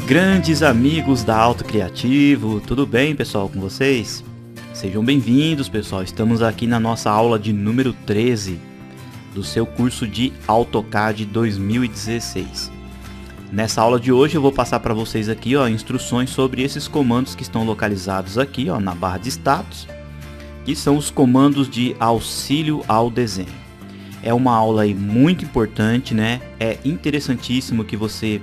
Grandes amigos da Auto Criativo, tudo bem pessoal com vocês? Sejam bem-vindos pessoal, estamos aqui na nossa aula de número 13 do seu curso de AutoCAD 2016. Nessa aula de hoje eu vou passar para vocês aqui instruções sobre esses comandos que estão localizados aqui na barra de status, que são os comandos de auxílio ao desenho. É uma aula aí muito importante, né? É interessantíssimo que você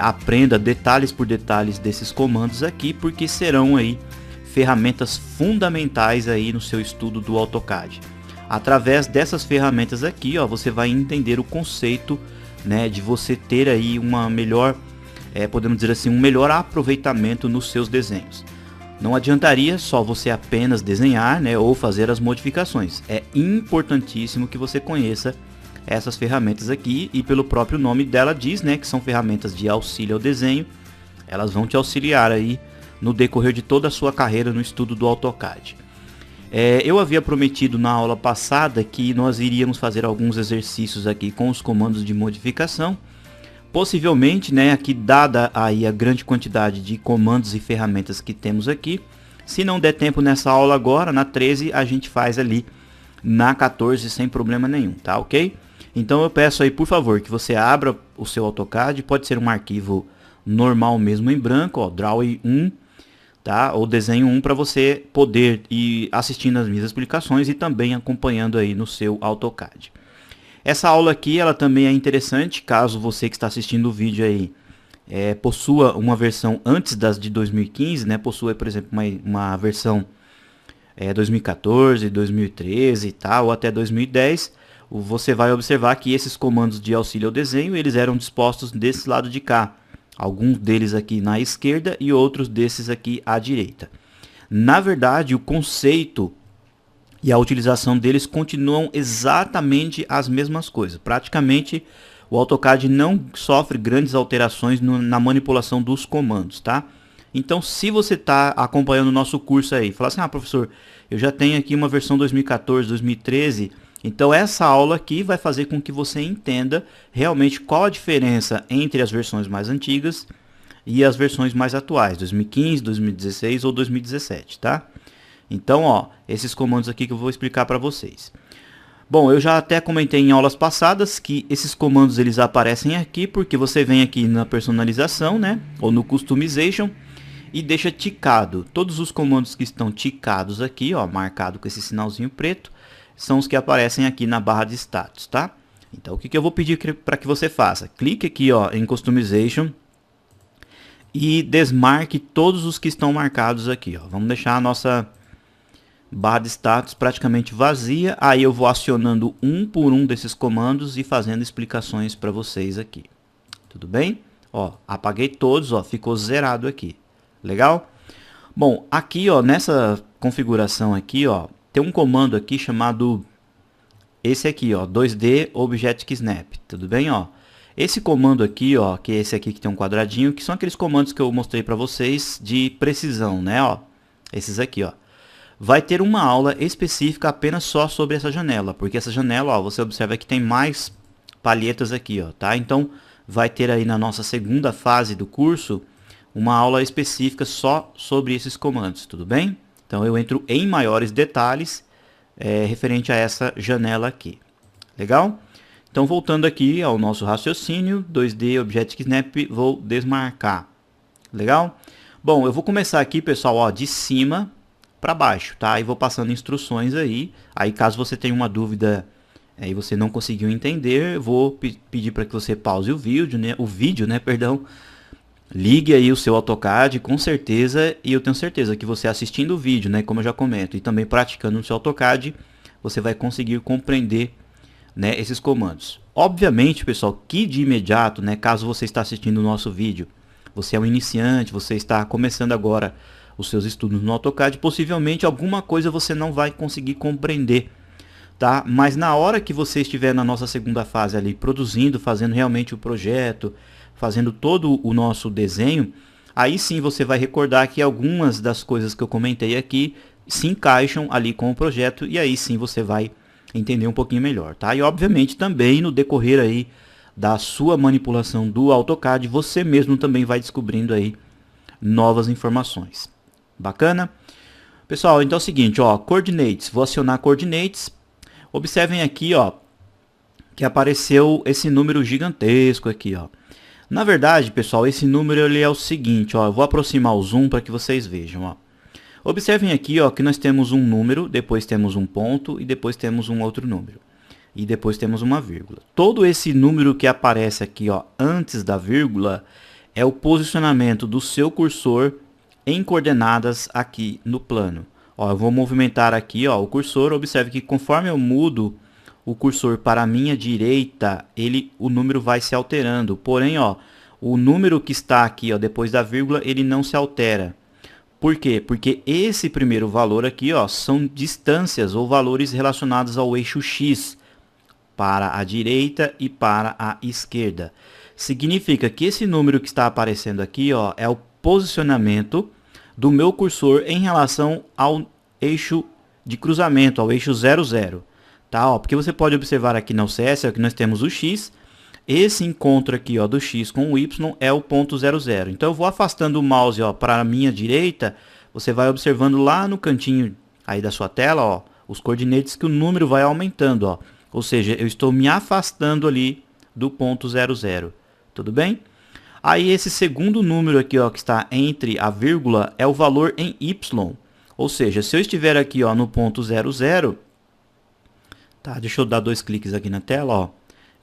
aprenda detalhes por detalhes desses comandos aqui, porque serão aí ferramentas fundamentais aí no seu estudo do AutoCAD. Através dessas ferramentas aqui, você vai entender o conceito, né, de você ter aí uma melhor, podemos dizer assim, um melhor aproveitamento nos seus desenhos. Não adiantaria só você apenas desenhar, né, ou fazer as modificações. É importantíssimo que você conheça essas ferramentas aqui, e pelo próprio nome dela diz, né, que são ferramentas de auxílio ao desenho. Elas vão te auxiliar aí no decorrer de toda a sua carreira no estudo do AutoCAD. Eu havia prometido na aula passada que nós iríamos fazer alguns exercícios aqui com os comandos de modificação. Possivelmente, né, aqui dada aí a grande quantidade de comandos e ferramentas que temos aqui, se não der tempo nessa aula agora, na 13 a gente faz ali na 14 sem problema nenhum, tá ok? Então eu peço aí, por favor, que você abra o seu AutoCAD, pode ser um arquivo normal mesmo em branco, Draw 1, tá? Ou Desenho 1, para você poder ir assistindo as minhas explicações e também acompanhando aí no seu AutoCAD. Essa aula aqui, ela também é interessante, caso você que está assistindo o vídeo aí possua uma versão antes das de 2015, né? Possua, por exemplo, uma versão 2014, 2013 e tal, ou até 2010, você vai observar que esses comandos de auxílio ao desenho, eles eram dispostos desse lado de cá. Alguns deles aqui na esquerda e outros desses aqui à direita. Na verdade, o conceito e a utilização deles continuam exatamente as mesmas coisas. Praticamente, o AutoCAD não sofre grandes alterações na manipulação dos comandos, tá? Então, se você está acompanhando o nosso curso aí, fala assim, professor, eu já tenho aqui uma versão 2014, 2013, então essa aula aqui vai fazer com que você entenda realmente qual a diferença entre as versões mais antigas e as versões mais atuais, 2015, 2016 ou 2017, tá? Então, esses comandos aqui que eu vou explicar para vocês. Bom, eu já até comentei em aulas passadas que esses comandos eles aparecem aqui porque você vem aqui na personalização, né, ou no customization, e deixa ticado. Todos os comandos que estão ticados aqui, marcado com esse sinalzinho preto, são os que aparecem aqui na barra de status, tá? Então, o que eu vou pedir para que você faça? Clique aqui, em Customization e desmarque todos os que estão marcados aqui, Vamos deixar a nossa barra de status praticamente vazia. Aí eu vou acionando um por um desses comandos e fazendo explicações para vocês aqui. Tudo bem? Apaguei todos, ficou zerado aqui. Legal? Bom, aqui, nessa configuração aqui, tem um comando aqui chamado esse aqui, 2D Object Snap, tudo bem, Esse comando aqui, que é esse aqui que tem um quadradinho, que são aqueles comandos que eu mostrei para vocês de precisão, né, esses aqui, vai ter uma aula específica apenas só sobre essa janela, porque essa janela, você observa que tem mais palhetas aqui, tá? Então, vai ter aí na nossa segunda fase do curso uma aula específica só sobre esses comandos, tudo bem? Então eu entro em maiores detalhes referente a essa janela aqui. Legal? Então voltando aqui ao nosso raciocínio, 2D Object Snap, vou desmarcar. Legal? Bom, eu vou começar aqui, pessoal, de cima para baixo, tá? E vou passando instruções aí. Aí caso você tenha uma dúvida e você não conseguiu entender, vou pedir para que você pause o vídeo, né? Ligue aí o seu AutoCAD com certeza, e eu tenho certeza que você assistindo o vídeo, né, como eu já comento, e também praticando no seu AutoCAD, você vai conseguir compreender, né, esses comandos. Obviamente, pessoal, que de imediato, né, caso você está assistindo o nosso vídeo, você é um iniciante, você está começando agora os seus estudos no AutoCAD, possivelmente alguma coisa você não vai conseguir compreender, tá? Mas na hora que você estiver na nossa segunda fase ali, produzindo, fazendo realmente o projeto, fazendo todo o nosso desenho, aí sim você vai recordar que algumas das coisas que eu comentei aqui se encaixam ali com o projeto, e aí sim você vai entender um pouquinho melhor, tá? E obviamente também no decorrer aí da sua manipulação do AutoCAD, você mesmo também vai descobrindo aí novas informações. Bacana? Pessoal, então é o seguinte, ó, Coordinates, vou acionar Coordinates. Observem aqui, ó, que apareceu esse número gigantesco aqui, ó. Na verdade, pessoal, esse número ele é o seguinte, ó, eu vou aproximar o zoom para que vocês vejam, ó. Observem aqui, ó, que nós temos um número, depois temos um ponto e depois temos um outro número. E depois temos uma vírgula. Todo esse número que aparece aqui, ó, antes da vírgula, é o posicionamento do seu cursor em coordenadas aqui no plano. Ó, eu vou movimentar aqui, ó, o cursor. Observe que conforme eu mudo o cursor para a minha direita, o número vai se alterando. Porém, ó, o número que está aqui, ó, depois da vírgula, ele não se altera. Por quê? Porque esse primeiro valor aqui, ó, são distâncias ou valores relacionados ao eixo X, para a direita e para a esquerda. Significa que esse número que está aparecendo aqui, ó, é o posicionamento do meu cursor em relação ao eixo de cruzamento, ao eixo 00. Tá? Ó, porque você pode observar aqui na OCS, ó, que nós temos o X. Esse encontro aqui, ó, do X com o Y é o ponto 00. Então eu vou afastando o mouse, ó, para a minha direita. Você vai observando lá no cantinho aí da sua tela, ó, os coordenates que o número vai aumentando, ó. Ou seja, eu estou me afastando ali do ponto 00. Tudo bem? Aí esse segundo número aqui, ó, que está entre a vírgula é o valor em Y. Ou seja, se eu estiver aqui, ó, no ponto 00, tá? Deixa eu dar 2 cliques aqui na tela, ó.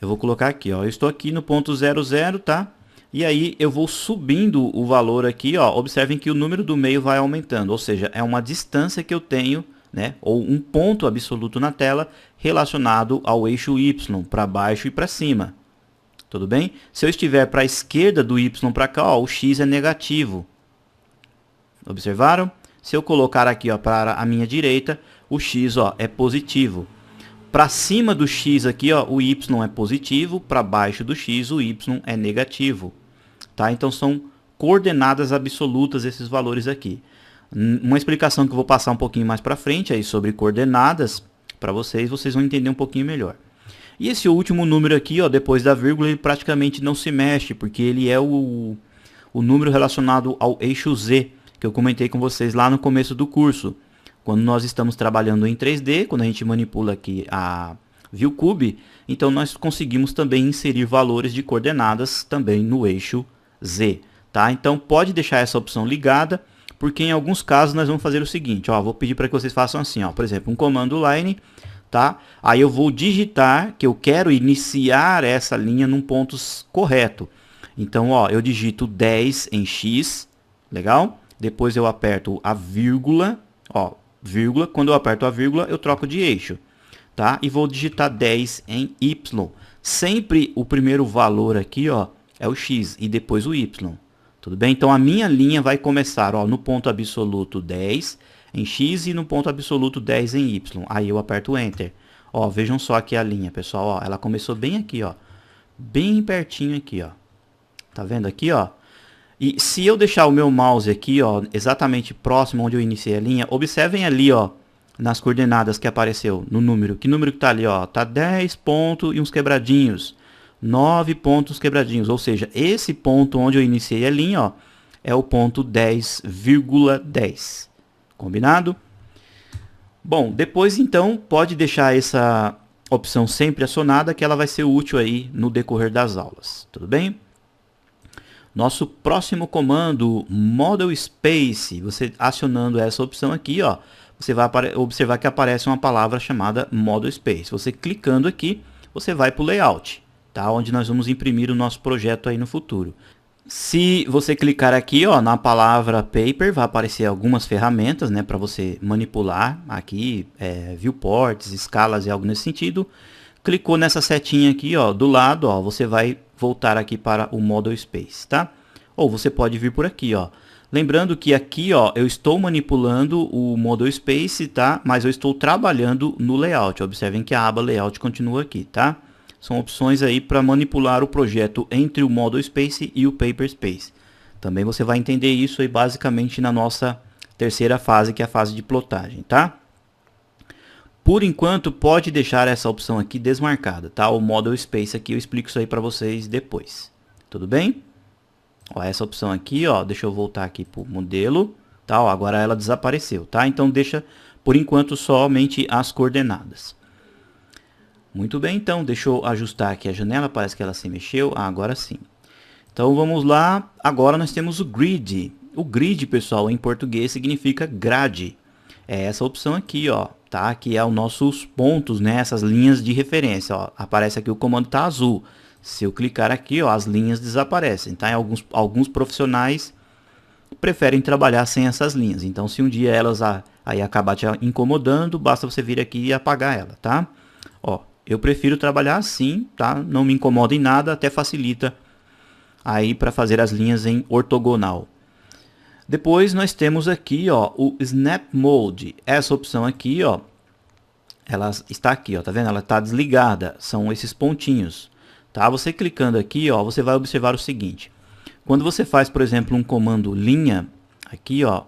Eu vou colocar aqui, ó. Eu estou aqui no ponto 00, tá? E aí eu vou subindo o valor aqui, ó. Observem que o número do meio vai aumentando, ou seja, é uma distância que eu tenho, né, ou um ponto absoluto na tela relacionado ao eixo Y, para baixo e para cima. Tudo bem? Se eu estiver para a esquerda do Y para cá, ó, o X é negativo. Observaram? Se eu colocar aqui, ó, para a minha direita, o X, ó, é positivo. Para cima do X aqui, ó, o Y é positivo, para baixo do X o Y é negativo. Tá? Então são coordenadas absolutas esses valores aqui. Uma explicação que eu vou passar um pouquinho mais para frente aí sobre coordenadas para vocês vão entender um pouquinho melhor. E esse último número aqui, ó, depois da vírgula, ele praticamente não se mexe, porque ele é o número relacionado ao eixo Z, que eu comentei com vocês lá no começo do curso. Quando nós estamos trabalhando em 3D, quando a gente manipula aqui a ViewCube, então nós conseguimos também inserir valores de coordenadas também no eixo Z. Tá? Então pode deixar essa opção ligada, porque em alguns casos nós vamos fazer o seguinte, ó, vou pedir para que vocês façam assim, ó, por exemplo, um comando line, tá? Aí eu vou digitar que eu quero iniciar essa linha num ponto correto. Então, ó, eu digito 10 em X, legal? Depois eu aperto a vírgula, ó, vírgula, quando eu aperto a vírgula eu troco de eixo, tá? E vou digitar 10 em Y. Sempre o primeiro valor aqui, ó, é o X e depois o Y. Tudo bem? Então a minha linha vai começar, ó, no ponto absoluto 10 em X e no ponto absoluto 10 em Y. Aí eu aperto Enter. Ó, vejam só aqui a linha, pessoal. Ó, ela começou bem aqui, ó. Bem pertinho aqui, ó. Tá vendo aqui, ó? E se eu deixar o meu mouse aqui, ó, exatamente próximo onde eu iniciei a linha, observem ali, ó, nas coordenadas que apareceu no número. Que número que tá ali, ó? Tá 10 pontos e uns quebradinhos. 9 pontos quebradinhos, ou seja, esse ponto onde eu iniciei a linha, ó, é o ponto 10,10. Combinado? Bom, depois então pode deixar essa opção sempre acionada, que ela vai ser útil aí no decorrer das aulas. Tudo bem? Nosso próximo comando, Model Space, você acionando essa opção aqui, ó, você vai observar que aparece uma palavra chamada Model Space. Você clicando aqui, você vai para o Layout. Tá? Onde nós vamos imprimir o nosso projeto aí no futuro. Se você clicar aqui, ó, na palavra Paper, vai aparecer algumas ferramentas, né, para você manipular aqui, viewports, escalas e algo nesse sentido. Clicou nessa setinha aqui, ó, do lado, ó, você vai voltar aqui para o Model Space, tá? Ou você pode vir por aqui, ó. Lembrando que aqui, ó, eu estou manipulando o Model Space, tá? Mas eu estou trabalhando no Layout. Observem que a aba Layout continua aqui, tá? São opções aí para manipular o projeto entre o Model Space e o Paper Space. Também você vai entender isso aí basicamente na nossa terceira fase, que é a fase de plotagem, tá? Por enquanto, pode deixar essa opção aqui desmarcada, tá? O Model Space aqui, eu explico isso aí para vocês depois. Tudo bem? Ó, essa opção aqui, ó, deixa eu voltar aqui pro modelo, tá? Ó, agora ela desapareceu, tá? Então deixa, por enquanto, somente as coordenadas. Muito bem, então, deixa eu ajustar aqui a janela, parece que ela se mexeu. Ah, agora sim. Então vamos lá, agora nós temos o Grid. O Grid, pessoal, em português significa grade. É essa opção aqui, ó, tá? Que é os nossos pontos, né? Essas linhas de referência, ó. Aparece aqui o comando tá azul. Se eu clicar aqui, ó, as linhas desaparecem, tá? Alguns profissionais preferem trabalhar sem essas linhas. Então, se um dia elas aí acabar te incomodando, basta você vir aqui e apagar ela, tá? Ó, eu prefiro trabalhar assim, tá? Não me incomoda em nada, até facilita aí para fazer as linhas em ortogonal. Depois nós temos aqui, ó, o Snap Mode. Essa opção aqui, ó, ela está aqui, ó, tá vendo? Ela está desligada, são esses pontinhos, tá? Você clicando aqui, ó, você vai observar o seguinte. Quando você faz, por exemplo, um comando linha, aqui, ó,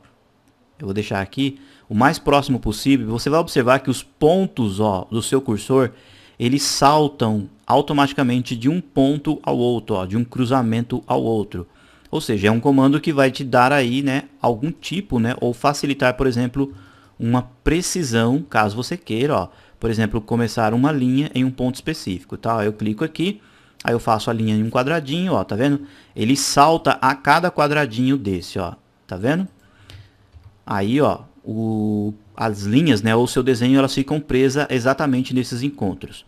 eu vou deixar aqui, o mais próximo possível, você vai observar que os pontos, ó, do seu cursor, eles saltam automaticamente de um ponto ao outro, ó, de um cruzamento ao outro. Ou seja, é um comando que vai te dar aí, né, algum tipo, né, ou facilitar, por exemplo, uma precisão, caso você queira, ó, por exemplo, começar uma linha em um ponto específico, tá? Eu clico aqui, aí eu faço a linha em um quadradinho, ó, tá vendo? Ele salta a cada quadradinho desse, ó, tá vendo? Aí, ó, as linhas, né, ou o seu desenho, elas ficam presas exatamente nesses encontros.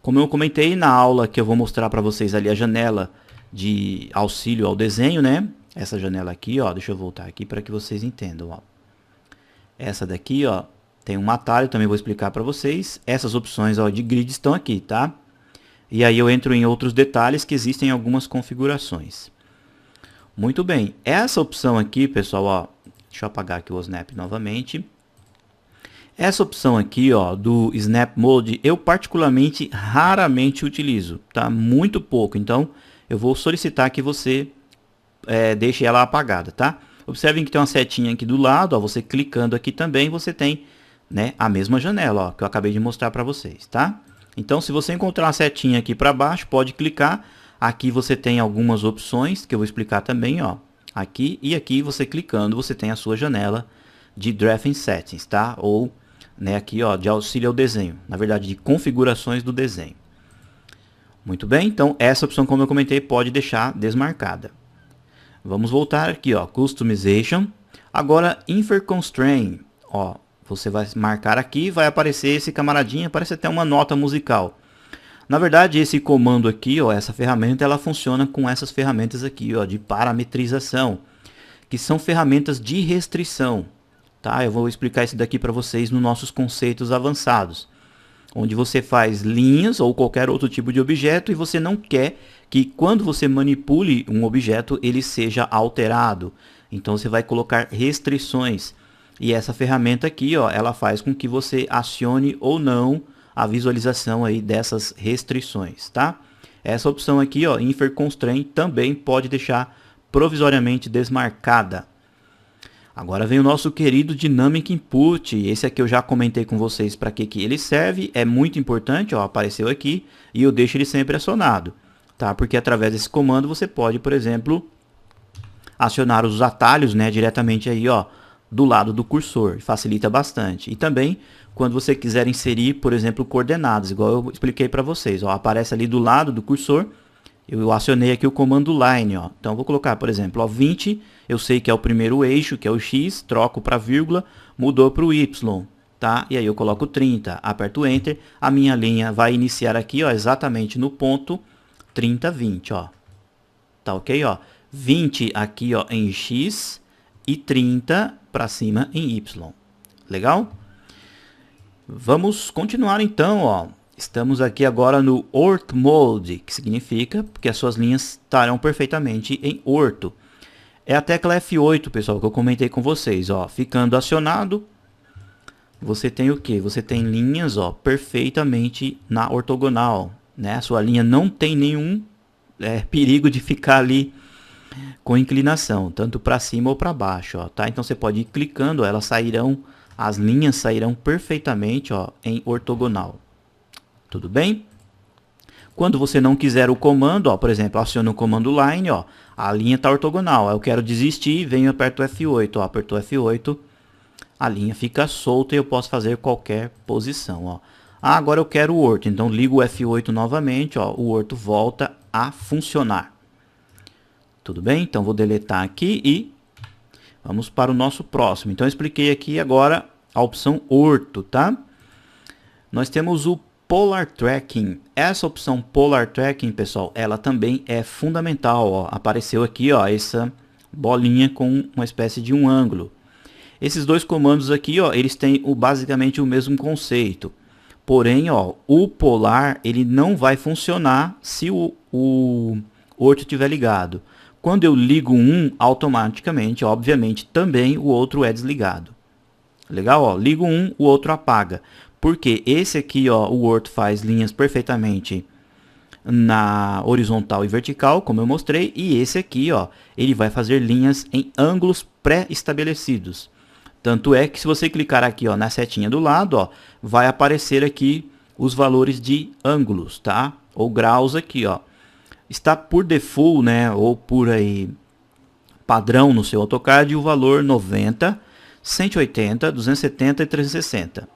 Como eu comentei na aula que eu vou mostrar para vocês ali a janela de auxílio ao desenho, né? Essa janela aqui, ó, deixa eu voltar aqui para que vocês entendam, ó. Essa daqui, ó, tem um atalho, também vou explicar para vocês. Essas opções, ó, de grid estão aqui, tá? E aí eu entro em outros detalhes que existem algumas configurações. Muito bem, essa opção aqui, pessoal, ó, deixa eu apagar aqui o Snap novamente. Essa opção aqui, ó, do Snap Mode, eu particularmente raramente utilizo, tá? Muito pouco, então eu vou solicitar que você deixe ela apagada, tá? Observem que tem uma setinha aqui do lado, ó, você clicando aqui também, você tem, né, a mesma janela, ó, que eu acabei de mostrar para vocês, tá? Então, se você encontrar uma setinha aqui para baixo, pode clicar. Aqui você tem algumas opções que eu vou explicar também, ó. Aqui e aqui, você clicando, você tem a sua janela de Drafting Settings, tá? Ou, né, aqui, ó, de auxílio ao desenho. Na verdade, de configurações do desenho. Muito bem, então essa opção, como eu comentei, pode deixar desmarcada. Vamos voltar aqui, ó, Customization. Agora, Infer Constraint, ó, você vai marcar aqui, vai aparecer esse camaradinha, parece até uma nota musical. Na verdade, esse comando aqui, ó, essa ferramenta, ela funciona com essas ferramentas aqui, ó, de parametrização, que são ferramentas de restrição, tá? Eu vou explicar isso daqui para vocês nos nossos conceitos avançados, onde você faz linhas ou qualquer outro tipo de objeto e você não quer que quando você manipule um objeto ele seja alterado. Então você vai colocar restrições. E essa ferramenta aqui, ó, ela faz com que você acione ou não a visualização aí dessas restrições, tá? Essa opção aqui, ó, Infer Constraint, também pode deixar provisoriamente desmarcada. Agora vem o nosso querido Dynamic Input. Esse aqui eu já comentei com vocês para que ele serve. É muito importante, ó, apareceu aqui e eu deixo ele sempre acionado, tá? Porque através desse comando você pode, por exemplo, acionar os atalhos, né, diretamente aí, ó, do lado do cursor. Facilita bastante. E também quando você quiser inserir, por exemplo, coordenadas, igual eu expliquei para vocês, ó, aparece ali do lado do cursor. Eu acionei aqui o comando line, ó. Então, eu vou colocar, por exemplo, ó, 20, eu sei que é o primeiro eixo, que é o X, troco para vírgula, mudou para o Y, tá? E aí eu coloco 30, aperto Enter, a minha linha vai iniciar aqui, ó, exatamente no ponto 30, 20, ó. Tá ok, ó? 20 aqui, ó, em X e 30 para cima em Y. Legal? Vamos continuar então, ó. Estamos aqui agora no Orth Mode, que significa que as suas linhas estarão perfeitamente em orto. É a tecla F8, pessoal, que eu comentei com vocês, ó. Ficando acionado, você tem o que? Você tem linhas, ó, perfeitamente na ortogonal, né? A sua linha não tem nenhum perigo de ficar ali com inclinação, tanto para cima ou para baixo, ó, tá? Então você pode ir clicando, elas sairão as linhas sairão perfeitamente, ó, em ortogonal. Tudo bem? Quando você não quiser o comando, ó, por exemplo, aciona o comando line, ó, a linha está ortogonal. Eu quero desistir, venho e aperto F8, ó, apertou F8, a linha fica solta e eu posso fazer qualquer posição, ó. Ah, agora eu quero o orto, então ligo o F8 novamente, ó, o orto volta a funcionar. Tudo bem? Então vou deletar aqui e vamos para o nosso próximo. Então eu expliquei aqui agora a opção orto, tá? Nós temos o Polar Tracking. Essa opção Polar Tracking, pessoal, ela também é fundamental, ó. Apareceu aqui, ó, essa bolinha com uma espécie de um ângulo. Esses dois comandos aqui, ó, eles têm basicamente o mesmo conceito. Porém, ó, o polar ele não vai funcionar se o orto estiver ligado. Quando eu ligo um, automaticamente, obviamente, também o outro é desligado. Legal? Ó, ligo um, o outro apaga. Porque esse aqui, ó, o orto faz linhas perfeitamente na horizontal e vertical, como eu mostrei. E esse aqui, ó, ele vai fazer linhas em ângulos pré-estabelecidos. Tanto é que se você clicar aqui, ó, na setinha do lado, ó, vai aparecer aqui os valores de ângulos, tá? Ou graus aqui, ó. Está por default, né, ou por aí padrão no seu AutoCAD o valor 90, 180, 270 e 360.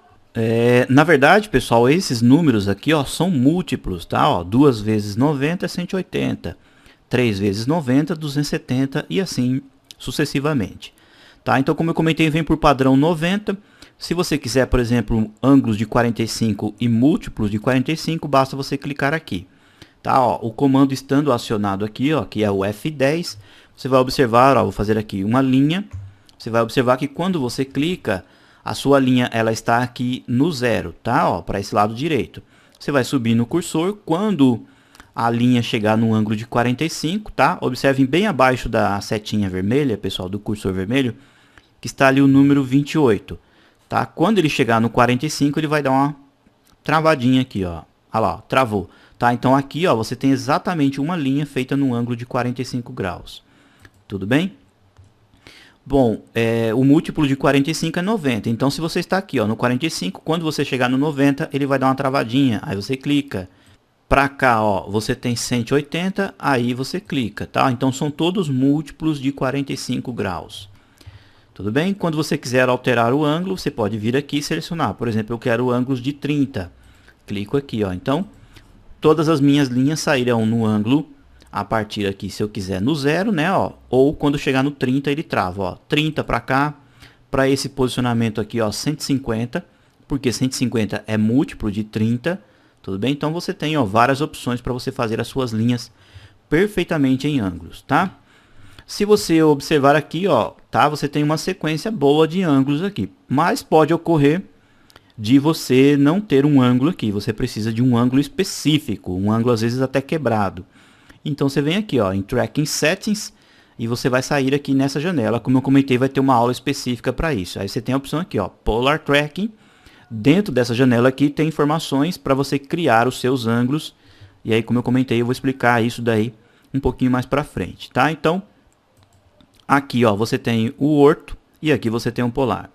Na verdade, pessoal, esses números aqui, ó, são múltiplos, tá? Ó, 2 vezes 90 é 180, 3 vezes 90, 270 e assim sucessivamente. Tá? Então, como eu comentei, vem por padrão 90. Se você quiser, por exemplo, ângulos de 45 e múltiplos de 45, basta você clicar aqui. Tá? Ó, o comando estando acionado aqui, ó, que é o F10, você vai observar, ó, vou fazer aqui uma linha. Você vai observar que quando você clica, a sua linha ela está aqui no zero, tá? Ó, para esse lado direito. Você vai subir no cursor, quando a linha chegar no ângulo de 45, tá? Observem bem abaixo da setinha vermelha, pessoal, do cursor vermelho, que está ali o número 28, tá? Quando ele chegar no 45, ele vai dar uma travadinha aqui, ó. Olha lá, ó, travou, tá? Então aqui, ó, você tem exatamente uma linha feita no ângulo de 45 graus. Tudo bem? Bom, o múltiplo de 45 é 90. Então, se você está aqui, ó, no 45, quando você chegar no 90, ele vai dar uma travadinha. Aí você clica. Para cá, ó, você tem 180, aí você clica, tá? Então, são todos múltiplos de 45 graus. Tudo bem? Quando você quiser alterar o ângulo, você pode vir aqui e selecionar. Por exemplo, eu quero ângulos de 30. Clico aqui, ó. Então, todas as minhas linhas sairão no ângulo a partir aqui, se eu quiser, no 0, né, ó. Ou quando chegar no 30, ele trava, ó. 30 para cá. Para esse posicionamento aqui, ó, 150. Porque 150 é múltiplo de 30. Tudo bem? Então, você tem, ó, várias opções para você fazer as suas linhas perfeitamente em ângulos, tá? Se você observar aqui, ó, tá? Você tem uma sequência boa de ângulos aqui. Mas pode ocorrer de você não ter um ângulo aqui. Você precisa de um ângulo específico. Um ângulo, às vezes, até quebrado. Então, você vem aqui, ó, em Tracking Settings. E você vai sair aqui nessa janela. Como eu comentei, vai ter uma aula específica para isso. Aí você tem a opção aqui, ó, Polar Tracking. Dentro dessa janela aqui tem informações para você criar os seus ângulos. E aí, como eu comentei, eu vou explicar isso daí um pouquinho mais para frente, tá? Então, aqui, ó, você tem o orto e aqui você tem o polar,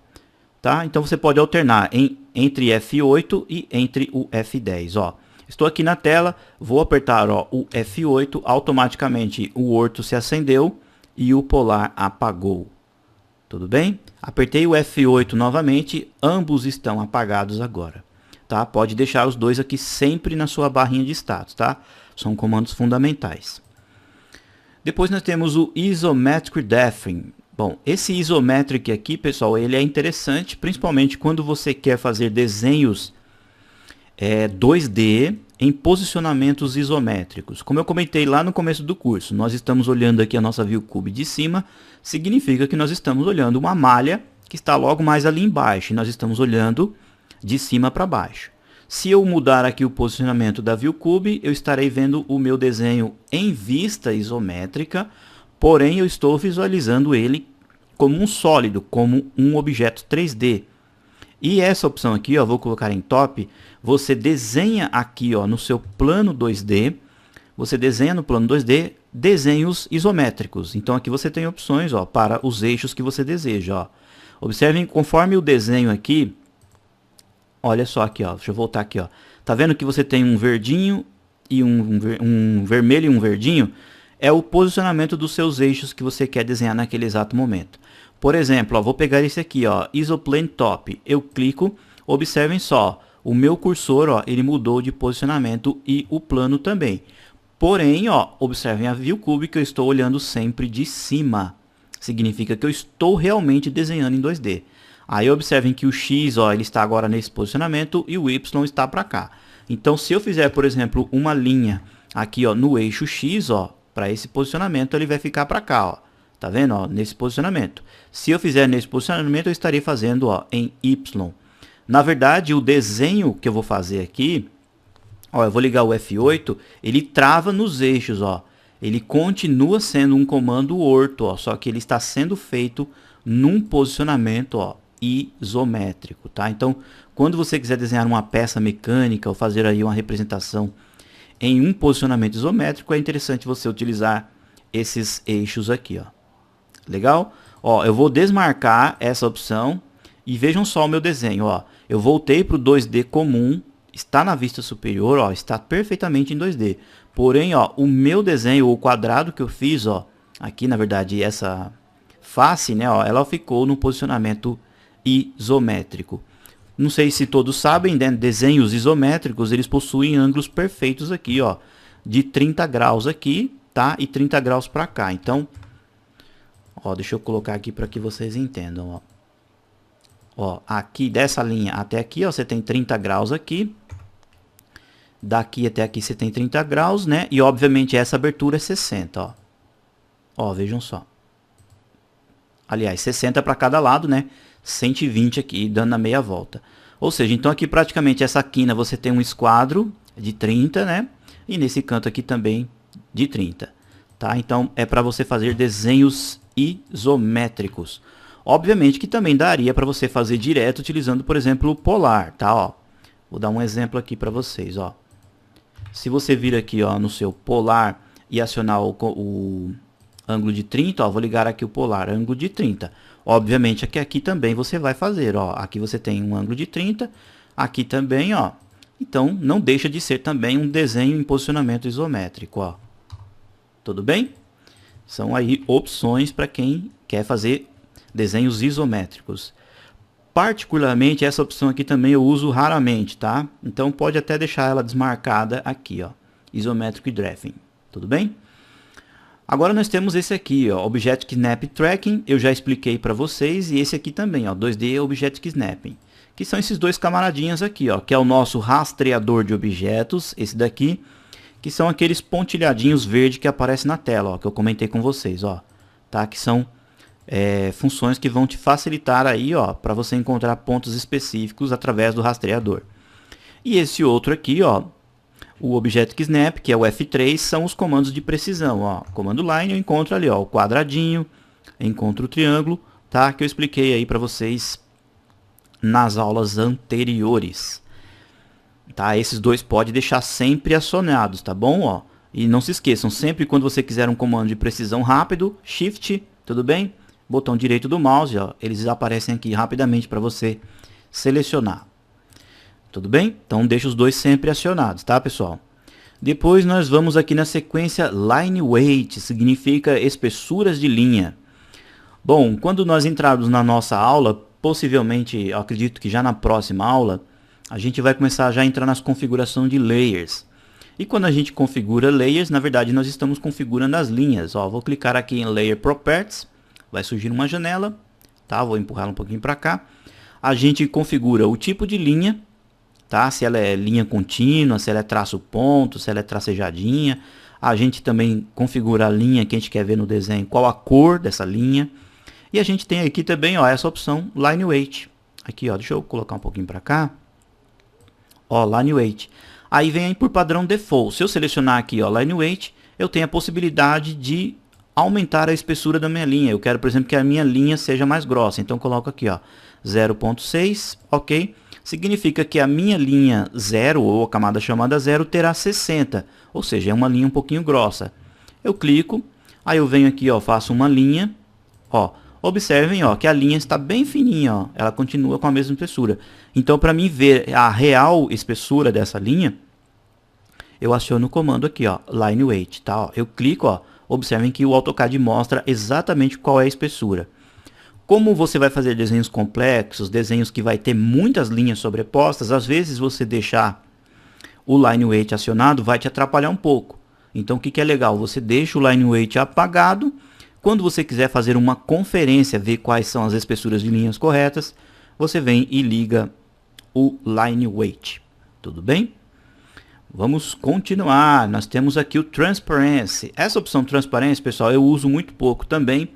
tá? Então você pode alternar entre F8 e entre o F10, ó. Estou aqui na tela, vou apertar, ó, o F8, automaticamente o orto se acendeu e o polar apagou. Tudo bem? Apertei o F8 novamente, ambos estão apagados agora, tá? Pode deixar os dois aqui sempre na sua barrinha de status, tá? São comandos fundamentais. Depois nós temos o Isometric Deathing. Bom, esse Isometric aqui, pessoal, ele é interessante, principalmente quando você quer fazer desenhos 2D em posicionamentos isométricos. Como eu comentei lá no começo do curso, nós estamos olhando aqui a nossa ViewCube de cima, significa que nós estamos olhando uma malha que está logo mais ali embaixo, e nós estamos olhando de cima para baixo. Se eu mudar aqui o posicionamento da ViewCube, eu estarei vendo o meu desenho em vista isométrica, porém eu estou visualizando ele como um sólido, como um objeto 3D. E essa opção aqui, ó, vou colocar em top, você desenha aqui, ó, no seu plano 2D, você desenha no plano 2D desenhos isométricos. Então aqui você tem opções, ó, para os eixos que você deseja, ó. Observem, conforme o desenho aqui, olha só aqui, ó, deixa eu voltar aqui, ó. Tá vendo que você tem um verdinho e um vermelho e um verdinho? É o posicionamento dos seus eixos que você quer desenhar naquele exato momento. Por exemplo, ó, vou pegar esse aqui, ó, Isoplane Top. Eu clico, observem só, o meu cursor, ó, ele mudou de posicionamento e o plano também. Porém, ó, observem a View Cube que eu estou olhando sempre de cima. Significa que eu estou realmente desenhando em 2D. Aí observem que o X, ó, ele está agora nesse posicionamento e o Y está para cá. Então, se eu fizer, por exemplo, uma linha aqui, ó, no eixo X, ó, para esse posicionamento, ele vai ficar para cá, ó. Tá vendo, ó, nesse posicionamento. Se eu fizer nesse posicionamento, eu estarei fazendo, ó, em Y. Na verdade, o desenho que eu vou fazer aqui, ó, eu vou ligar o F8, ele trava nos eixos, ó. Ele continua sendo um comando orto, ó, só que ele está sendo feito num posicionamento, ó, isométrico, tá? Então, quando você quiser desenhar uma peça mecânica ou fazer aí uma representação em um posicionamento isométrico, é interessante você utilizar esses eixos aqui, ó. Legal? Ó, eu vou desmarcar essa opção e vejam só o meu desenho, ó. Eu voltei para o 2D comum, está na vista superior, ó, está perfeitamente em 2D. Porém, ó, o meu desenho, o quadrado que eu fiz, ó, aqui na verdade essa face, né, ó, ela ficou no posicionamento isométrico. Não sei se todos sabem, né, desenhos isométricos, eles possuem ângulos perfeitos aqui, ó, de 30 graus aqui, tá? E 30 graus para cá. Então, ó, deixa eu colocar aqui para que vocês entendam, ó. Ó, aqui dessa linha até aqui, ó, você tem 30 graus aqui. Daqui até aqui você tem 30 graus, né? E obviamente essa abertura é 60, ó. Ó, vejam só. Aliás, 60 para cada lado, né? 120 aqui, dando a meia volta. Ou seja, então aqui praticamente essa quina você tem um esquadro de 30, né? E nesse canto aqui também de 30, tá? Então é para você fazer desenhos isométricos. Obviamente que também daria para você fazer direto utilizando, por exemplo, o polar, tá? Ó, vou dar um exemplo aqui para vocês, ó. Se você vir aqui, ó, no seu polar e acionar o ângulo de 30, ó, vou ligar aqui o polar, ângulo de 30. Obviamente que aqui também você vai fazer, ó, aqui você tem um ângulo de 30, aqui também, ó. Então não deixa de ser também um desenho em posicionamento isométrico, ó. Tudo bem? São aí opções para quem quer fazer desenhos isométricos. Particularmente essa opção aqui também eu uso raramente, tá? Então pode até deixar ela desmarcada aqui, ó, Isometric Drafting, tudo bem? Agora nós temos esse aqui, ó, Object Snap Tracking, eu já expliquei para vocês, e esse aqui também, ó, 2D Object Snapping, que são esses dois camaradinhas aqui, ó, que é o nosso rastreador de objetos, esse daqui, que são aqueles pontilhadinhos verdes que aparecem na tela, ó, que eu comentei com vocês, ó, tá? Que são funções que vão te facilitar aí, ó, para você encontrar pontos específicos através do rastreador. E esse outro aqui, ó, o Object Snap, que é o F3, são os comandos de precisão, ó. Comando line eu encontro ali, ó, o quadradinho, encontro o triângulo, tá? Que eu expliquei aí para vocês nas aulas anteriores. Tá? Esses dois pode deixar sempre acionados, tá bom, ó? E não se esqueçam, sempre quando você quiser um comando de precisão rápido, Shift, tudo bem? Botão direito do mouse, ó, eles aparecem aqui rapidamente para você selecionar. Tudo bem? Então deixa os dois sempre acionados, tá, pessoal? Depois nós vamos aqui na sequência Line Weight, significa espessuras de linha. Bom, quando nós entrarmos na nossa aula, possivelmente, eu acredito que já na próxima aula, a gente vai começar já a entrar nas configurações de layers. E quando a gente configura layers, na verdade nós estamos configurando as linhas. Ó, vou clicar aqui em Layer Properties, vai surgir uma janela, tá? Vou empurrar um pouquinho para cá. A gente configura o tipo de linha, tá? Se ela é linha contínua, se ela é traço ponto, se ela é tracejadinha. A gente também configura a linha que a gente quer ver no desenho, qual a cor dessa linha. E a gente tem aqui também, ó, essa opção Line Weight. Aqui, ó, deixa eu colocar um pouquinho para cá. Ó, Line Weight. Aí vem aí por padrão default. Se eu selecionar aqui, ó, Line Weight, eu tenho a possibilidade de aumentar a espessura da minha linha. Eu quero, por exemplo, que a minha linha seja mais grossa. Então, coloco aqui, ó, 0.6, ok? Significa que a minha linha 0, ou a camada chamada 0, terá 60. Ou seja, é uma linha um pouquinho grossa. Eu clico, aí eu venho aqui, ó, faço uma linha, ó. Observem, ó, que a linha está bem fininha, ó, ela continua com a mesma espessura. Então, para mim ver a real espessura dessa linha, eu aciono o comando aqui, ó, Line Weight, tá? Ó, eu clico, ó, observem que o AutoCAD mostra exatamente qual é a espessura. Como você vai fazer desenhos complexos, desenhos que vai ter muitas linhas sobrepostas, às vezes você deixar o Line Weight acionado vai te atrapalhar um pouco. Então, o que é legal? Você deixa o Line Weight apagado. Quando você quiser fazer uma conferência, ver quais são as espessuras de linhas corretas, você vem e liga o Line Weight. Tudo bem? Vamos continuar. Nós temos aqui o Transparency. Essa opção Transparency, pessoal, eu uso muito pouco também.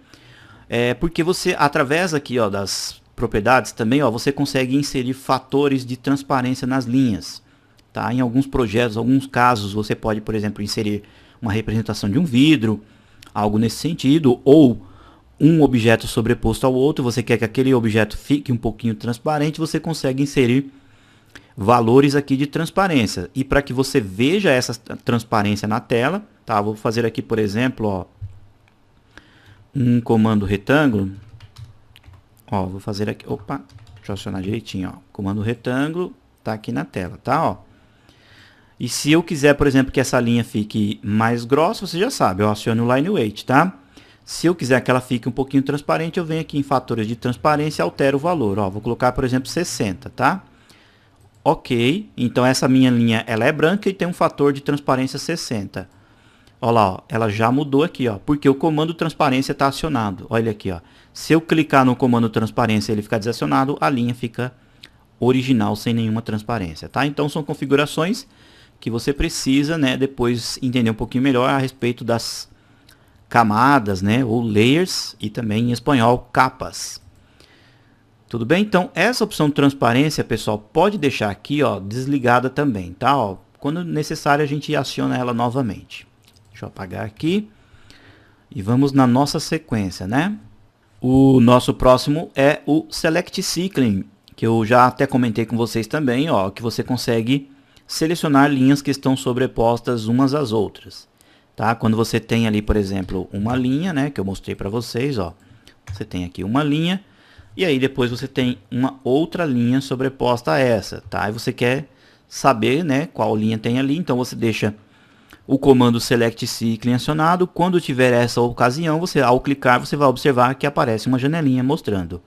Porque você, através aqui, ó, das propriedades também, ó, você consegue inserir fatores de transparência nas linhas. Tá? Em alguns projetos, alguns casos, você pode, por exemplo, inserir uma representação de um vidro, algo nesse sentido, ou um objeto sobreposto ao outro, você quer que aquele objeto fique um pouquinho transparente, você consegue inserir valores aqui de transparência. E para que você veja essa transparência na tela, tá? Vou fazer aqui, por exemplo, ó, um comando retângulo. Ó, vou fazer aqui, opa, deixa eu acionar direitinho, ó. Comando retângulo tá aqui na tela, tá, ó. E se eu quiser, por exemplo, que essa linha fique mais grossa, você já sabe, eu aciono o Line Weight, tá? Se eu quiser que ela fique um pouquinho transparente, eu venho aqui em fatores de transparência e altero o valor, ó. Vou colocar, por exemplo, 60, tá? Ok, então essa minha linha, ela é branca e tem um fator de transparência 60. Olha lá, ó, ela já mudou aqui, ó, porque o comando transparência está acionado. Olha aqui, ó. Se eu clicar no comando transparência e ele ficar desacionado, a linha fica original sem nenhuma transparência, tá? Então são configurações que você precisa, né, depois entender um pouquinho melhor a respeito das camadas, né, ou layers, e também em espanhol capas. Tudo bem? Então essa opção de transparência, pessoal, pode deixar aqui, ó, desligada também, tá? Ó, quando necessário a gente aciona ela novamente. Deixa eu apagar aqui e vamos na nossa sequência, né? O nosso próximo é o Select Cycling, que eu já até comentei com vocês também, ó, que você consegue selecionar linhas que estão sobrepostas umas às outras, tá? Quando você tem ali, por exemplo, uma linha, né, que eu mostrei para vocês, ó, você tem aqui uma linha e aí depois você tem uma outra linha sobreposta a essa, tá? E você quer saber, né, qual linha tem ali, então você deixa o comando Select Cycling acionado. Quando tiver essa ocasião, você, ao clicar, você vai observar que aparece uma janelinha mostrando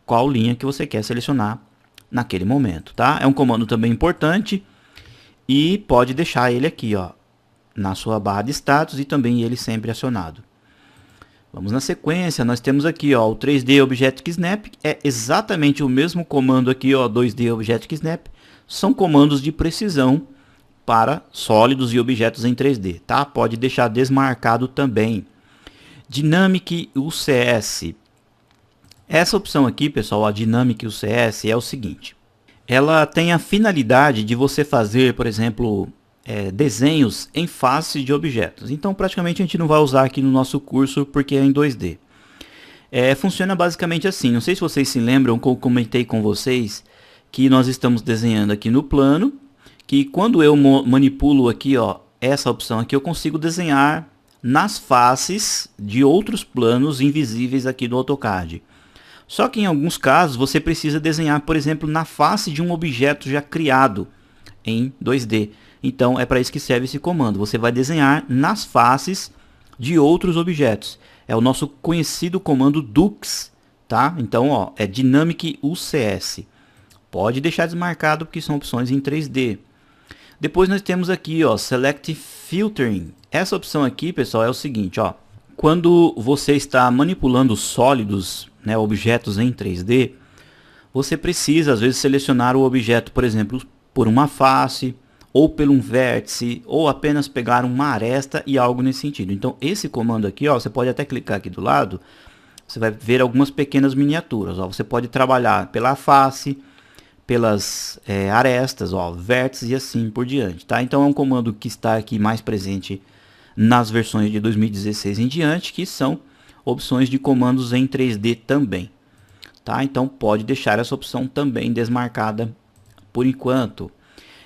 qual linha que você quer selecionar naquele momento, tá? É um comando também importante e pode deixar ele aqui, ó, na sua barra de status e também ele sempre acionado. Vamos na sequência, nós temos aqui, ó, o 3D Object Snap, é exatamente o mesmo comando aqui, ó, 2D Object Snap, são comandos de precisão para sólidos e objetos em 3D, tá? Pode deixar desmarcado também. Dynamic UCS. Essa opção aqui, pessoal, a Dynamic UCS é o seguinte. Ela tem a finalidade de você fazer, por exemplo, desenhos em face de objetos. Então, praticamente a gente não vai usar aqui no nosso curso porque é em 2D. Funciona basicamente assim. Não sei se vocês se lembram que eu comentei com vocês que nós estamos desenhando aqui no plano, que quando eu manipulo aqui, ó, essa opção aqui, eu consigo desenhar nas faces de outros planos invisíveis aqui do AutoCAD. Só que em alguns casos você precisa desenhar, por exemplo, na face de um objeto já criado em 2D. Então é para isso que serve esse comando. Você vai desenhar nas faces de outros objetos. É o nosso conhecido comando DUX, tá? Então, ó, é Dynamic UCS. Pode deixar desmarcado porque são opções em 3D. Depois nós temos aqui, ó, Select Filtering. Essa opção aqui, pessoal, é o seguinte, ó. Quando você está manipulando sólidos, né, objetos em 3D, você precisa, às vezes, selecionar o objeto, por exemplo, por uma face, ou por um vértice, ou apenas pegar uma aresta e algo nesse sentido. Então, esse comando aqui, ó, você pode até clicar aqui do lado, você vai ver algumas pequenas miniaturas. Ó. Você pode trabalhar pela face, pelas arestas, ó, vértices e assim por diante, tá? Então é um comando que está aqui mais presente nas versões de 2016 em diante, que são opções de comandos em 3D também, tá? Então pode deixar essa opção também desmarcada por enquanto.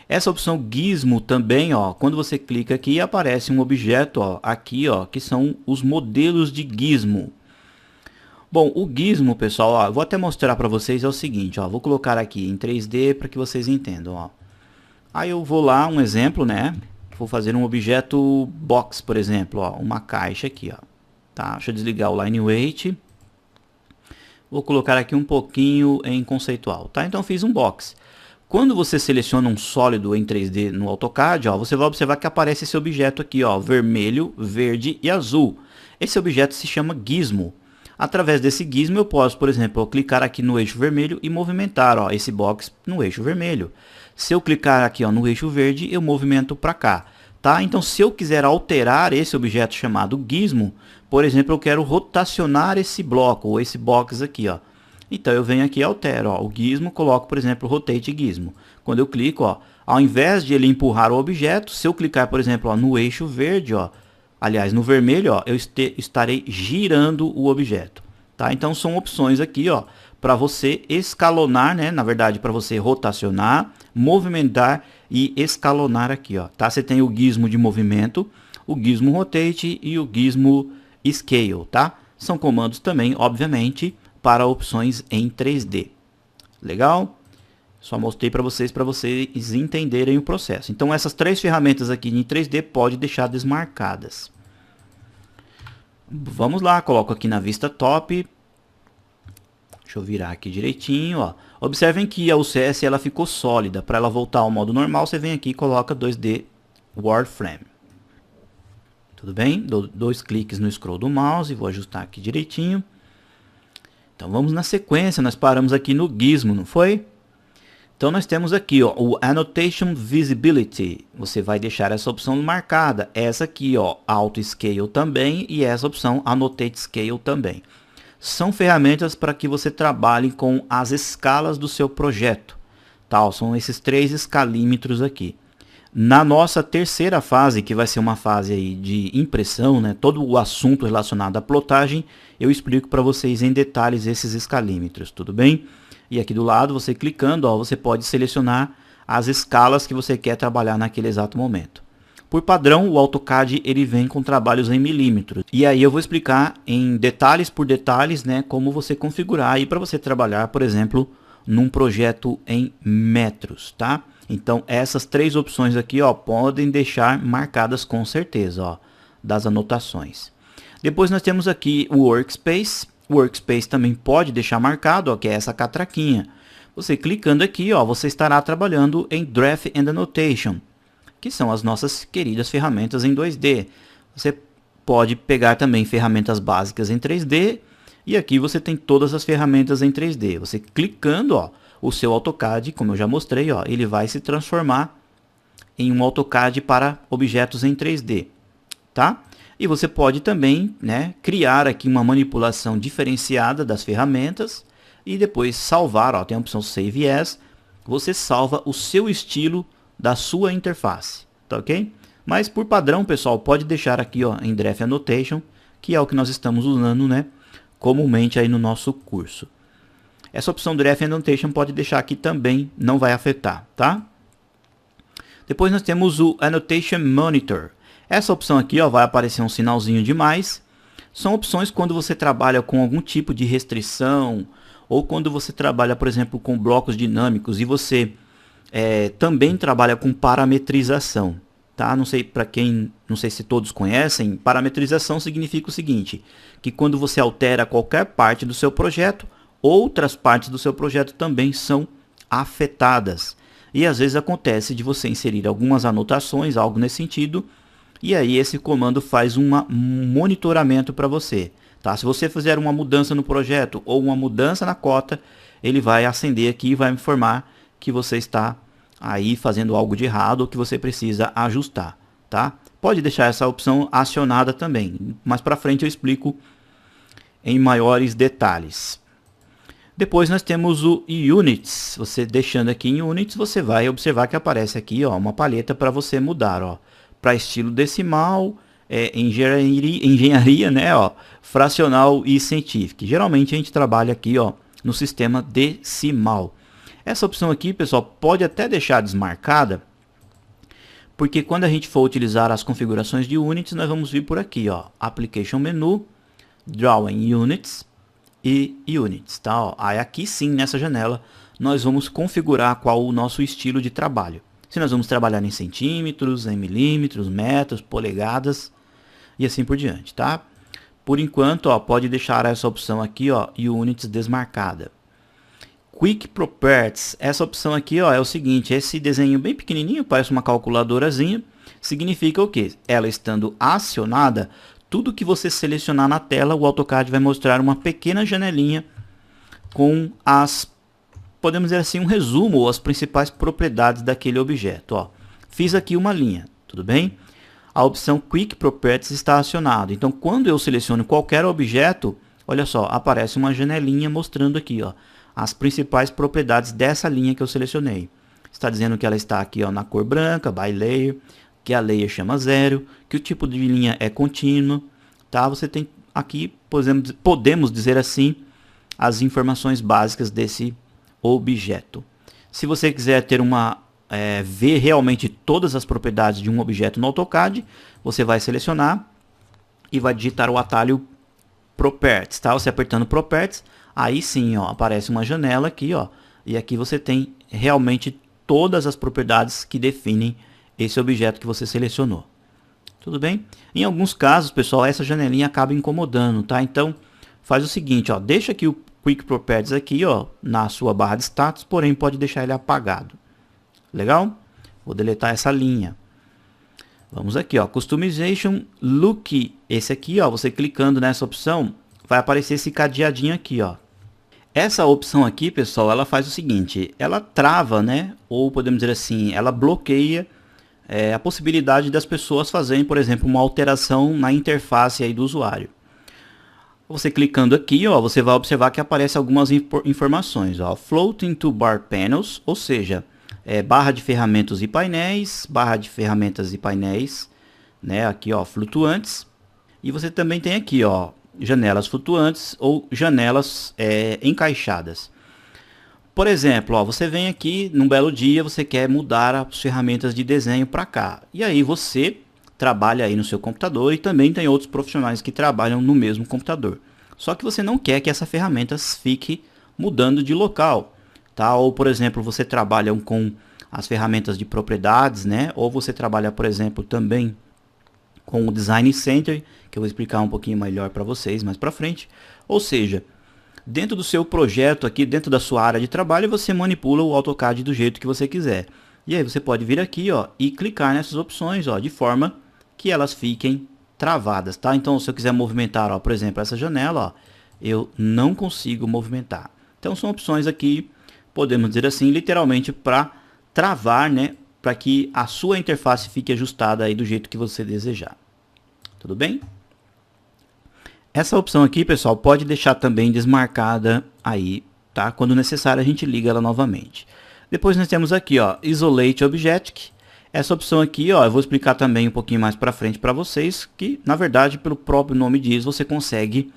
Essa opção Gizmo também, ó, quando você clica aqui aparece um objeto, ó, aqui, ó, que são os modelos de Gizmo. Bom, o gizmo, pessoal, ó, vou até mostrar para vocês é o seguinte, ó, vou colocar aqui em 3D para que vocês entendam, ó. Aí eu vou lá, um exemplo, né? Vou fazer um objeto box, por exemplo, ó, uma caixa aqui, ó. Tá? Deixa eu desligar o line weight. Vou colocar aqui um pouquinho em conceitual, tá? Então fiz um box. Quando você seleciona um sólido em 3D no AutoCAD, ó, você vai observar que aparece esse objeto aqui, ó, vermelho, verde e azul. Esse objeto se chama gizmo. Através desse gizmo eu posso, por exemplo, clicar aqui no eixo vermelho e movimentar, ó, esse box no eixo vermelho. Se eu clicar aqui, ó, no eixo verde, eu movimento para cá. Tá? Então, se eu quiser alterar esse objeto chamado gizmo, por exemplo, eu quero rotacionar esse bloco ou esse box aqui, ó. Então eu venho aqui e altero, ó, o gizmo, coloco, por exemplo, rotate gizmo. Quando eu clico, ó, ao invés de ele empurrar o objeto, se eu clicar, por exemplo, ó, no eixo verde, ó, aliás, no vermelho, ó, eu estarei girando o objeto. Tá? Então são opções aqui, ó, para você escalonar, né? Na verdade, para você rotacionar, movimentar e escalonar aqui, ó. Tá? Você tem o gizmo de movimento, o gizmo rotate e o gizmo scale, tá? São comandos também, obviamente, para opções em 3D. Legal? Só mostrei para vocês entenderem o processo. Então essas três ferramentas aqui em 3D pode deixar desmarcadas. Vamos lá, coloco aqui na vista top. Deixa eu virar aqui direitinho, ó. Observem que a UCS ela ficou sólida. Para ela voltar ao modo normal, você vem aqui e coloca 2D Wireframe. Tudo bem? Dou 2 cliques no scroll do mouse, vou ajustar aqui direitinho. Então vamos na sequência, nós paramos aqui no gizmo, não foi? Então nós temos aqui, ó, o Annotation Visibility. Você vai deixar essa opção marcada. Essa aqui, ó, Auto Scale também, e essa opção Annotate Scale também. São ferramentas para que você trabalhe com as escalas do seu projeto. Tal, são esses 3 escalímetros aqui. Na nossa terceira fase, que vai ser uma fase aí de impressão, né, todo o assunto relacionado à plotagem, eu explico para vocês em detalhes esses escalímetros, tudo bem? E aqui do lado, você clicando, ó, você pode selecionar as escalas que você quer trabalhar naquele exato momento. Por padrão, o AutoCAD ele vem com trabalhos em milímetros. E aí eu vou explicar em detalhes por detalhes, né, como você configurar aí para você trabalhar, por exemplo, num projeto em metros, tá? Então essas 3 opções aqui, ó, podem deixar marcadas com certeza, ó, das anotações. Depois nós temos aqui o Workspace. O Workspace também pode deixar marcado, ó, que é essa catraquinha. Você clicando aqui, ó, você estará trabalhando em Draft and Annotation, que são as nossas queridas ferramentas em 2D. Você pode pegar também ferramentas básicas em 3D, e aqui você tem todas as ferramentas em 3D. Você clicando, ó, o seu AutoCAD, como eu já mostrei, ó, ele vai se transformar em um AutoCAD para objetos em 3D, tá? E você pode também, né, criar aqui uma manipulação diferenciada das ferramentas e depois salvar, ó, tem a opção Save As, você salva o seu estilo da sua interface, tá ok? Mas por padrão, pessoal, pode deixar aqui, ó, em Draft Annotation, que é o que nós estamos usando, né, comumente aí no nosso curso. Essa opção Draft Annotation pode deixar aqui também, não vai afetar, tá? Depois nós temos o Annotation Monitor. Essa opção aqui, ó, vai aparecer um sinalzinho de mais. São opções quando você trabalha com algum tipo de restrição ou quando você trabalha, por exemplo, com blocos dinâmicos e você também trabalha com parametrização, tá? Não sei não sei se todos conhecem, parametrização significa o seguinte, que quando você altera qualquer parte do seu projeto, outras partes do seu projeto também são afetadas. E às vezes acontece de você inserir algumas anotações, algo nesse sentido, e aí esse comando faz um monitoramento para você. Tá? Se você fizer uma mudança no projeto ou uma mudança na cota, ele vai acender aqui e vai informar que você está aí fazendo algo de errado ou que você precisa ajustar. Tá? Pode deixar essa opção acionada também, mais para frente eu explico em maiores detalhes. Depois nós temos o Units. Você deixando aqui em Units, você vai observar que aparece aqui, ó, uma paleta para você mudar, ó, para estilo decimal, engenharia, né, ó, fracional e científico. Geralmente a gente trabalha aqui, ó, no sistema decimal. Essa opção aqui, pessoal, pode até deixar desmarcada, porque quando a gente for utilizar as configurações de Units, nós vamos vir por aqui, ó, Application Menu, Drawing Units. e Units, tá? Ó, aí aqui sim, nessa janela, nós vamos configurar qual o nosso estilo de trabalho. Se nós vamos trabalhar em centímetros, em milímetros, metros, polegadas e assim por diante, tá? Por enquanto, ó, pode deixar essa opção aqui, ó, Units desmarcada. Quick Properties, essa opção aqui, ó, é o seguinte, esse desenho bem pequenininho, parece uma calculadorazinha, significa o quê? Ela estando acionada, tudo que você selecionar na tela, o AutoCAD vai mostrar uma pequena janelinha com as, podemos dizer assim, um resumo ou as principais propriedades daquele objeto. Ó. Fiz aqui uma linha, tudo bem? A opção Quick Properties está acionada. Então, quando eu seleciono qualquer objeto, olha só, aparece uma janelinha mostrando aqui, ó, as principais propriedades dessa linha que eu selecionei. Está dizendo que ela está aqui, ó, na cor branca, by layer, que a layer chama 0, que o tipo de linha é contínuo, tá? Você tem aqui, podemos dizer assim, as informações básicas desse objeto. Se você quiser ter ver realmente todas as propriedades de um objeto no AutoCAD, você vai selecionar e vai digitar o atalho Properties, tá? Você apertando Properties, aí sim, ó, aparece uma janela aqui, ó, e aqui você tem realmente todas as propriedades que definem esse objeto que você selecionou. Tudo bem? Em alguns casos, pessoal, essa janelinha acaba incomodando, tá? Então, faz o seguinte, ó, deixa aqui o Quick Properties aqui, ó, na sua barra de status, porém pode deixar ele apagado. Legal? Vou deletar essa linha. Vamos aqui, ó, Customization Look. Esse aqui, ó, você clicando nessa opção, vai aparecer esse cadeadinho aqui, ó. Essa opção aqui, pessoal, ela faz o seguinte, ela trava, né, ou podemos dizer assim, ela bloqueia a possibilidade das pessoas fazerem, por exemplo, uma alteração na interface aí do usuário. Você clicando aqui, ó, você vai observar que aparece algumas informações, ó, Floating to Bar Panels, ou seja, barra de ferramentas e painéis, né, aqui, ó, flutuantes. E você também tem aqui, ó, janelas flutuantes ou janelas encaixadas. Por exemplo, ó, você vem aqui num belo dia, você quer mudar as ferramentas de desenho para cá. E aí você trabalha aí no seu computador e também tem outros profissionais que trabalham no mesmo computador. Só que você não quer que essa ferramenta fique mudando de local, tá? Ou, por exemplo, você trabalha com as ferramentas de propriedades, né? Ou você trabalha, por exemplo, também com o Design Center, que eu vou explicar um pouquinho melhor para vocês mais para frente. Ou seja, dentro do seu projeto aqui, dentro da sua área de trabalho, você manipula o AutoCAD do jeito que você quiser. E aí você pode vir aqui, ó, e clicar nessas opções, ó, de forma que elas fiquem travadas, tá? Então, se eu quiser movimentar, ó, por exemplo, essa janela, ó, eu não consigo movimentar. Então, são opções aqui, podemos dizer assim, literalmente para travar, né, para que a sua interface fique ajustada aí do jeito que você desejar. Tudo bem? Essa opção aqui, pessoal, pode deixar também desmarcada aí, tá? Quando necessário, a gente liga ela novamente. Depois nós temos aqui, ó, Isolate Object. Essa opção aqui, ó, eu vou explicar também um pouquinho mais para frente para vocês, que na verdade, pelo próprio nome diz, você consegue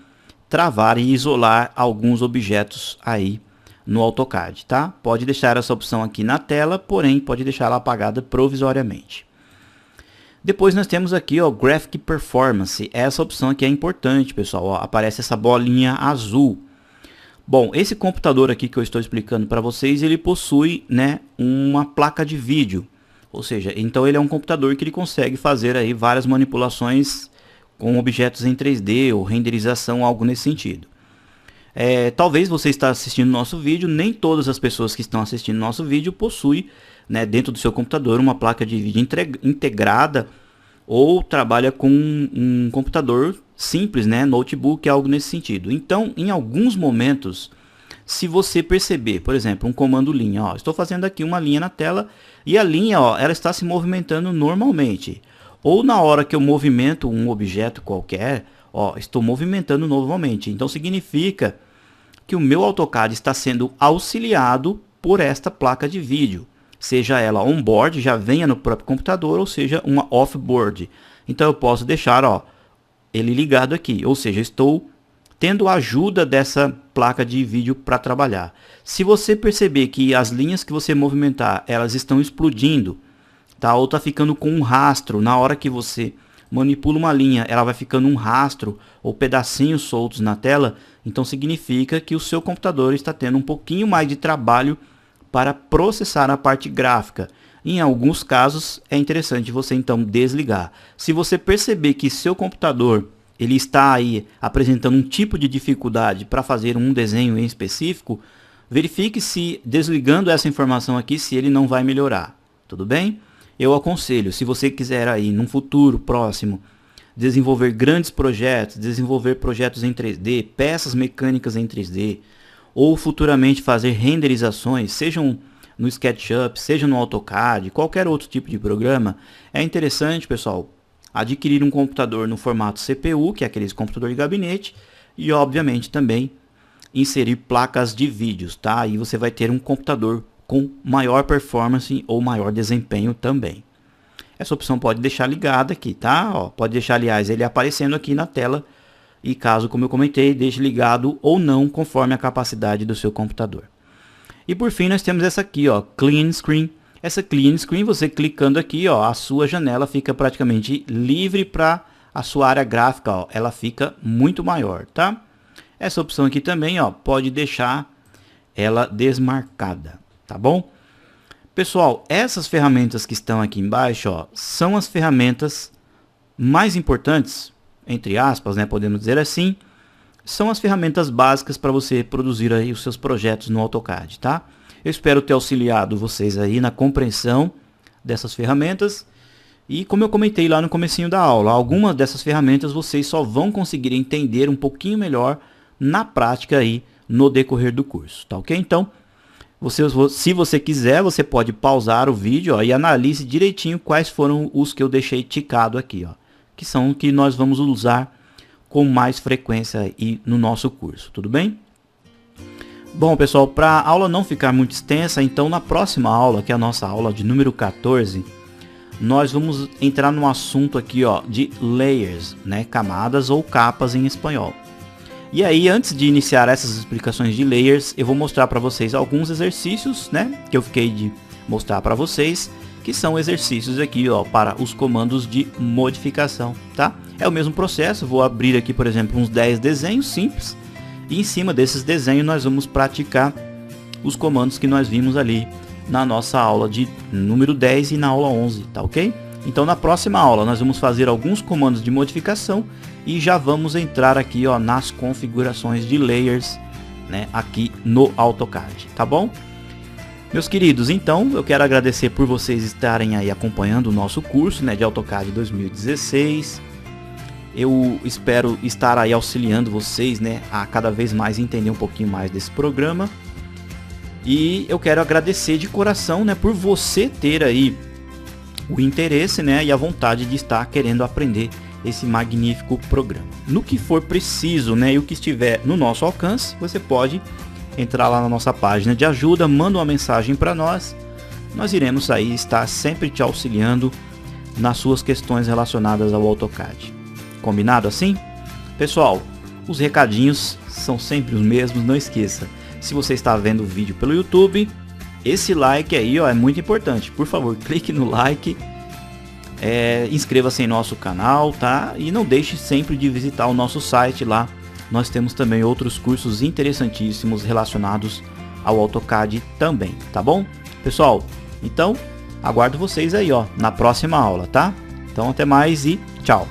travar e isolar alguns objetos aí no AutoCAD, tá? Pode deixar essa opção aqui na tela, porém pode deixar ela apagada provisoriamente. Depois nós temos aqui, ó, Graphic Performance. Essa opção aqui é importante, pessoal. Ó, aparece essa bolinha azul. Bom, esse computador aqui que eu estou explicando para vocês, ele possui, né, uma placa de vídeo. Ou seja, então ele é um computador que ele consegue fazer aí várias manipulações com objetos em 3D ou renderização, algo nesse sentido. Talvez você está assistindo nosso vídeo, nem todas as pessoas que estão assistindo nosso vídeo possuem, né, dentro do seu computador uma placa de vídeo integrada ou trabalha com um computador simples, né, notebook, algo nesse sentido. Então, em alguns momentos, se você perceber, por exemplo, um comando linha, ó, estou fazendo aqui uma linha na tela e a linha, ó, ela está se movimentando normalmente. Ou na hora que eu movimento um objeto qualquer, ó, estou movimentando normalmente. Então significa que o meu AutoCAD está sendo auxiliado por esta placa de vídeo. Seja ela on-board, já venha no próprio computador, ou seja, uma off-board. Então eu posso deixar, ó, ele ligado aqui, ou seja, estou tendo a ajuda dessa placa de vídeo para trabalhar. Se você perceber que as linhas que você movimentar, elas estão explodindo, tá? Ou está ficando com um rastro na hora que você manipula uma linha, ela vai ficando um rastro ou pedacinhos soltos na tela, então significa que o seu computador está tendo um pouquinho mais de trabalho para processar a parte gráfica. Em alguns casos é interessante você então desligar. Se você perceber que seu computador ele está aí apresentando um tipo de dificuldade para fazer um desenho em específico, verifique se desligando essa informação aqui, se ele não vai melhorar. Tudo bem? Eu aconselho, se você quiser aí num futuro próximo desenvolver grandes projetos, desenvolver projetos em 3D, peças mecânicas em 3D, ou futuramente fazer renderizações, sejam no SketchUp, seja no AutoCAD, qualquer outro tipo de programa, é interessante, pessoal, adquirir um computador no formato CPU, que é aqueles computador de gabinete, e obviamente também inserir placas de vídeos, tá? Aí você vai ter um computador com maior performance ou maior desempenho também. Essa opção pode deixar ligada aqui, tá? Ó, pode deixar, aliás, ele aparecendo aqui na tela. E caso, como eu comentei, deixe ligado ou não, conforme a capacidade do seu computador. E por fim, nós temos essa aqui, ó, Clean Screen. Essa Clean Screen, você clicando aqui, ó, a sua janela fica praticamente livre para a sua área gráfica, ó, ela fica muito maior, tá? Essa opção aqui também, ó, pode deixar ela desmarcada, tá bom? Pessoal, essas ferramentas que estão aqui embaixo, ó, são as ferramentas mais importantes, entre aspas, né, podemos dizer assim, são as ferramentas básicas para você produzir aí os seus projetos no AutoCAD, tá? Eu espero ter auxiliado vocês aí na compreensão dessas ferramentas. E como eu comentei lá no comecinho da aula, algumas dessas ferramentas vocês só vão conseguir entender um pouquinho melhor na prática aí no decorrer do curso, tá ok? Então, se você quiser, você pode pausar o vídeo, ó, e analise direitinho quais foram os que eu deixei ticado aqui, ó, que são que nós vamos usar com mais frequência aí no nosso curso, tudo bem? Bom, pessoal, para a aula não ficar muito extensa, então na próxima aula, que é a nossa aula de número 14, nós vamos entrar no assunto aqui, ó, de layers, né, camadas ou capas em espanhol. E aí, antes de iniciar essas explicações de layers, eu vou mostrar para vocês alguns exercícios, né, que eu fiquei de mostrar para vocês, que são exercícios aqui, ó, para os comandos de modificação, tá? É o mesmo processo, vou abrir aqui, por exemplo, uns 10 desenhos simples, e em cima desses desenhos nós vamos praticar os comandos que nós vimos ali na nossa aula de número 10 e na aula 11, tá ok? Então na próxima aula nós vamos fazer alguns comandos de modificação e já vamos entrar aqui, ó, nas configurações de layers, né, aqui no AutoCAD, tá bom? Meus queridos, então eu quero agradecer por vocês estarem aí acompanhando o nosso curso, né, de AutoCAD 2016. Eu espero estar aí auxiliando vocês, né, a cada vez mais entender um pouquinho mais desse programa. E eu quero agradecer de coração, né, por você ter aí o interesse, né, e a vontade de estar querendo aprender esse magnífico programa. No que for preciso, né, e o que estiver no nosso alcance, você pode entrar lá na nossa página de ajuda, manda uma mensagem para nós. Nós iremos aí estar sempre te auxiliando nas suas questões relacionadas ao AutoCAD. Combinado assim? Pessoal, os recadinhos são sempre os mesmos, não esqueça. Se você está vendo o vídeo pelo YouTube, esse like aí, ó, é muito importante. Por favor, clique no like, inscreva-se em nosso canal, tá? E não deixe sempre de visitar o nosso site lá. Nós temos também outros cursos interessantíssimos relacionados ao AutoCAD também, tá bom? Pessoal, então aguardo vocês aí, ó, na próxima aula, tá? Então até mais e tchau!